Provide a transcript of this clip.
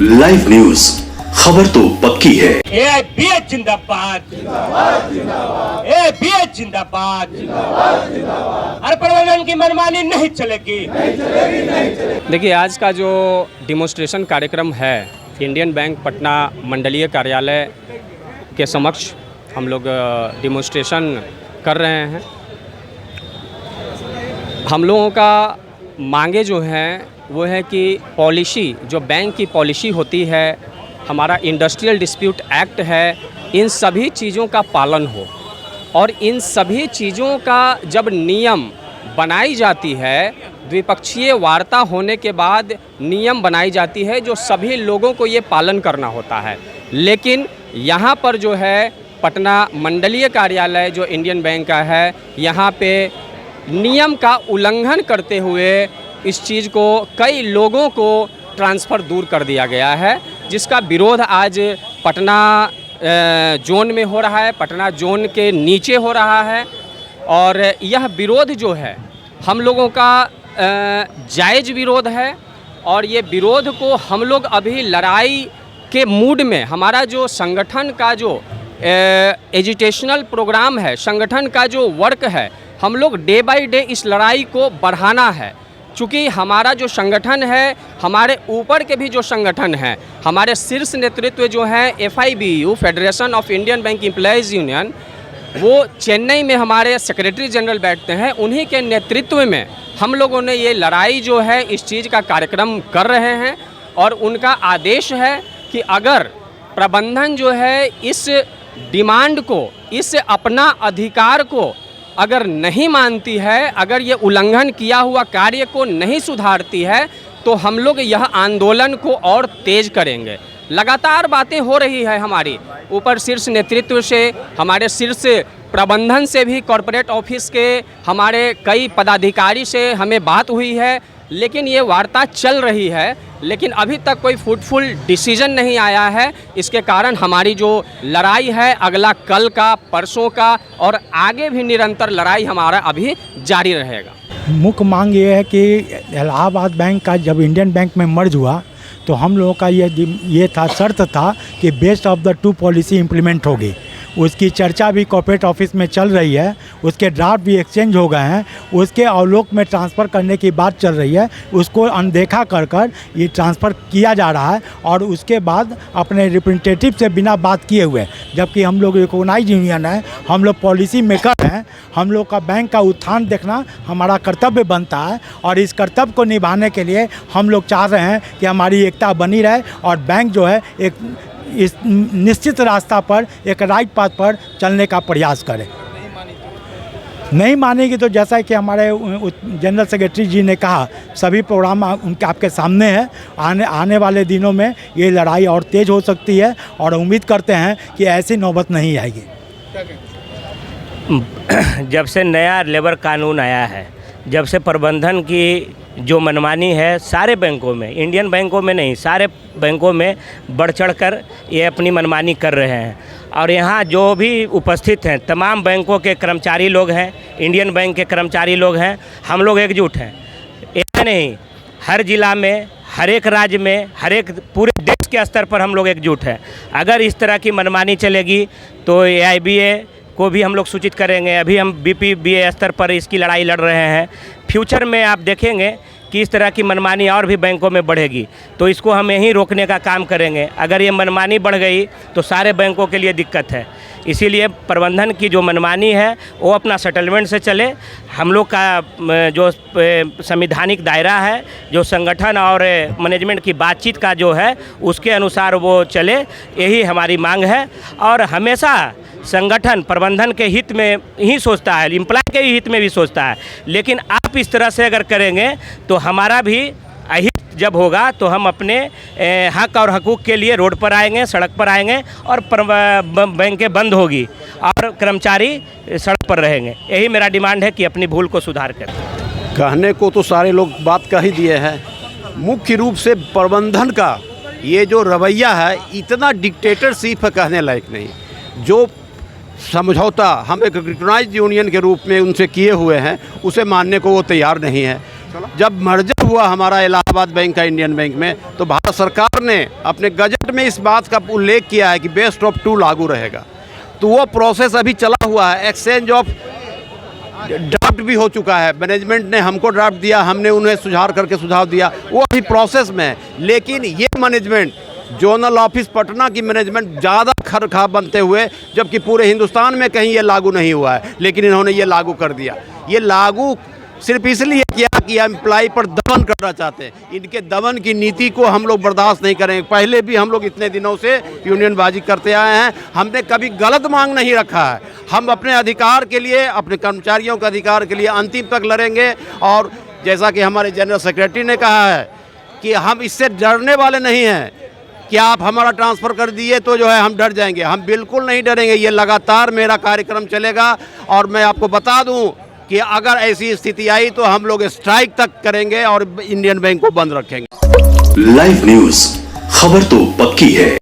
Live news, खबर तो पक्की है। AIBH जिंदाबाद, AIBH जिंदाबाद। हर प्रबंधन की मनमानी नहीं चलेगी। देखिए, आज का जो डिमॉन्स्ट्रेशन कार्यक्रम है इंडियन बैंक पटना मंडलीय कार्यालय के समक्ष हम लोग डिमॉन्स्ट्रेशन कर रहे हैं। हम लोगों का मांगे जो हैं वो है कि पॉलिसी, जो बैंक की पॉलिसी होती है, हमारा इंडस्ट्रियल डिस्प्यूट एक्ट है, इन सभी चीज़ों का पालन हो। और इन सभी चीज़ों का जब नियम बनाई जाती है, द्विपक्षीय वार्ता होने के बाद नियम बनाई जाती है जो सभी लोगों को ये पालन करना होता है। लेकिन यहाँ पर जो है पटना मंडलीय कार्यालय जो इंडियन बैंक का है, यहाँ पे नियम का उल्लंघन करते हुए इस चीज़ को कई लोगों को ट्रांसफ़र दूर कर दिया गया है, जिसका विरोध आज पटना जोन में हो रहा है, पटना जोन के नीचे हो रहा है। और यह विरोध जो है हम लोगों का जायज़ विरोध है। और ये विरोध को हम लोग अभी लड़ाई के मूड में, हमारा जो संगठन का जो एजुटेशनल प्रोग्राम है, संगठन का जो वर्क है, हम लोग डे बाय डे इस लड़ाई को बढ़ाना है। चूँकि हमारा जो संगठन है, हमारे ऊपर के भी जो संगठन हैं, हमारे शीर्ष नेतृत्व जो हैं FIBU federation of Indian bank employees union, वो चेन्नई में हमारे सेक्रेटरी जनरल बैठते हैं। उन्हीं के नेतृत्व में हम लोगों ने ये लड़ाई जो है इस चीज़ का कार्यक्रम कर रहे हैं। और उनका आदेश है कि अगर प्रबंधन जो है इस डिमांड को, इस अपना अधिकार को अगर नहीं मानती है, अगर ये उल्लंघन किया हुआ कार्य को नहीं सुधारती है, तो हम लोग यह आंदोलन को और तेज करेंगे। लगातार बातें हो रही है हमारी ऊपर शीर्ष नेतृत्व से, हमारे शीर्ष प्रबंधन से भी, कॉरपोरेट ऑफिस के हमारे कई पदाधिकारी से हमें बात हुई है, लेकिन ये वार्ता चल रही है, लेकिन अभी तक कोई फ्रूटफुल डिसीजन नहीं आया है। इसके कारण हमारी जो लड़ाई है, अगला कल का, परसों का और आगे भी निरंतर लड़ाई हमारा अभी जारी रहेगा। मुख्य मांग ये है कि इलाहाबाद बैंक का जब इंडियन बैंक में मर्ज हुआ तो हम लोगों का ये था, शर्त था कि best of the two policy implement होगी। उसकी चर्चा भी कॉर्पोरेट ऑफिस में चल रही है, उसके ड्राफ्ट भी एक्सचेंज हो गए हैं, उसके अवलोक में ट्रांसफ़र करने की बात चल रही है। उसको अनदेखा कर कर ये ट्रांसफ़र किया जा रहा है और उसके बाद अपने रिप्रेजेंटेटिव से बिना बात किए हुए, जबकि हम लोग रिकॉग्नाइज यूनियन है, हम लोग पॉलिसी मेकर हैं, हम लोग का बैंक का उत्थान देखना हमारा कर्तव्य बनता है। और इस कर्तव्य को निभाने के लिए हम लोग चाह रहे हैं कि हमारी एकता बनी रहे और बैंक जो है एक इस निश्चित रास्ता पर, एक राइट पाथ पर चलने का प्रयास करें। नहीं मानेगी तो जैसा कि हमारे जनरल सेक्रेटरी जी ने कहा, सभी प्रोग्राम उनके आपके सामने है। आने वाले दिनों में ये लड़ाई और तेज़ हो सकती है और उम्मीद करते हैं कि ऐसी नौबत नहीं आएगी। जब से नया लेबर कानून आया है, जब से प्रबंधन की जो मनमानी है सारे बैंकों में, इंडियन बैंकों में नहीं, सारे बैंकों में बढ़ चढ़ कर ये अपनी मनमानी कर रहे हैं। और यहाँ जो भी उपस्थित हैं तमाम बैंकों के कर्मचारी लोग हैं, इंडियन बैंक के कर्मचारी लोग हैं, हम लोग एकजुट हैं। ऐसा नहीं, हर ज़िला में, हर एक राज्य में, हर एक पूरे देश के स्तर पर हम लोग एकजुट हैं। अगर इस तरह की मनमानी चलेगी तो AIBA को भी हम लोग सूचित करेंगे। अभी हम BPBA स्तर पर इसकी लड़ाई लड़ रहे हैं। फ्यूचर में आप देखेंगे कि इस तरह की मनमानी और भी बैंकों में बढ़ेगी, तो इसको हम यहीं रोकने का काम करेंगे। अगर ये मनमानी बढ़ गई तो सारे बैंकों के लिए दिक्कत है। इसीलिए प्रबंधन की जो मनमानी है वो अपना सेटलमेंट से चले। हम लोग का जो संवैधानिक दायरा है, जो संगठन और मैनेजमेंट की बातचीत का जो है, उसके अनुसार वो चले, यही हमारी मांग है। और हमेशा संगठन प्रबंधन के हित में ही सोचता है, एम्प्लॉय के हित में भी सोचता है। लेकिन आप इस तरह से अगर करेंगे तो हमारा भी अहित जब होगा तो हम अपने हक और हकूक़ के लिए रोड पर आएंगे, सड़क पर आएंगे और बैंकें बंद होगी और कर्मचारी सड़क पर रहेंगे। यही मेरा डिमांड है कि अपनी भूल को सुधार करें। कहने को तो सारे लोग बात कह ही दिए हैं। मुख्य रूप से प्रबंधन का ये जो रवैया है, इतना डिक्टेटरशिप है, कहने लायक नहीं। जो समझौता हम एक रिकॉग्नाइज्ड यूनियन के रूप में उनसे किए हुए हैं, उसे मानने को वो तैयार नहीं है। जब मर्जर हुआ हमारा इलाहाबाद बैंक का इंडियन बैंक में, तो भारत सरकार ने अपने गजट में इस बात का उल्लेख किया है कि बेस्ट ऑफ 2 लागू रहेगा। तो वो प्रोसेस अभी चला हुआ है। एक्सचेंज ऑफ ड्राफ्ट भी हो चुका है, मैनेजमेंट ने हमको ड्राफ्ट दिया, हमने उन्हें सुधार करके सुझाव दिया, वो अभी प्रोसेस में है। लेकिन ये मैनेजमेंट, जोनल ऑफिस पटना की मैनेजमेंट ज़्यादा खरखा बनते हुए, जबकि पूरे हिंदुस्तान में कहीं ये लागू नहीं हुआ है, लेकिन इन्होंने ये लागू कर दिया। ये लागू सिर्फ इसलिए किया कि एम्प्लाई पर दमन करना चाहते हैं। इनके दमन की नीति को हम लोग बर्दाश्त नहीं करेंगे। पहले भी हम लोग इतने दिनों से यूनियनबाजी करते आए हैं, हमने कभी गलत मांग नहीं रखा है। हम अपने अधिकार के लिए, अपने कर्मचारियों के अधिकार के लिए अंतिम तक लड़ेंगे। और जैसा कि हमारे जनरल सेक्रेटरी ने कहा है कि हम इससे डरने वाले नहीं हैं कि आप हमारा ट्रांसफ़र कर दिए तो जो है हम डर जाएंगे। हम बिल्कुल नहीं डरेंगे। ये लगातार मेरा कार्यक्रम चलेगा। और मैं आपको बता दूं कि अगर ऐसी स्थिति आई तो हम लोग स्ट्राइक तक करेंगे और इंडियन बैंक को बंद रखेंगे। लाइव न्यूज, खबर तो पक्की है।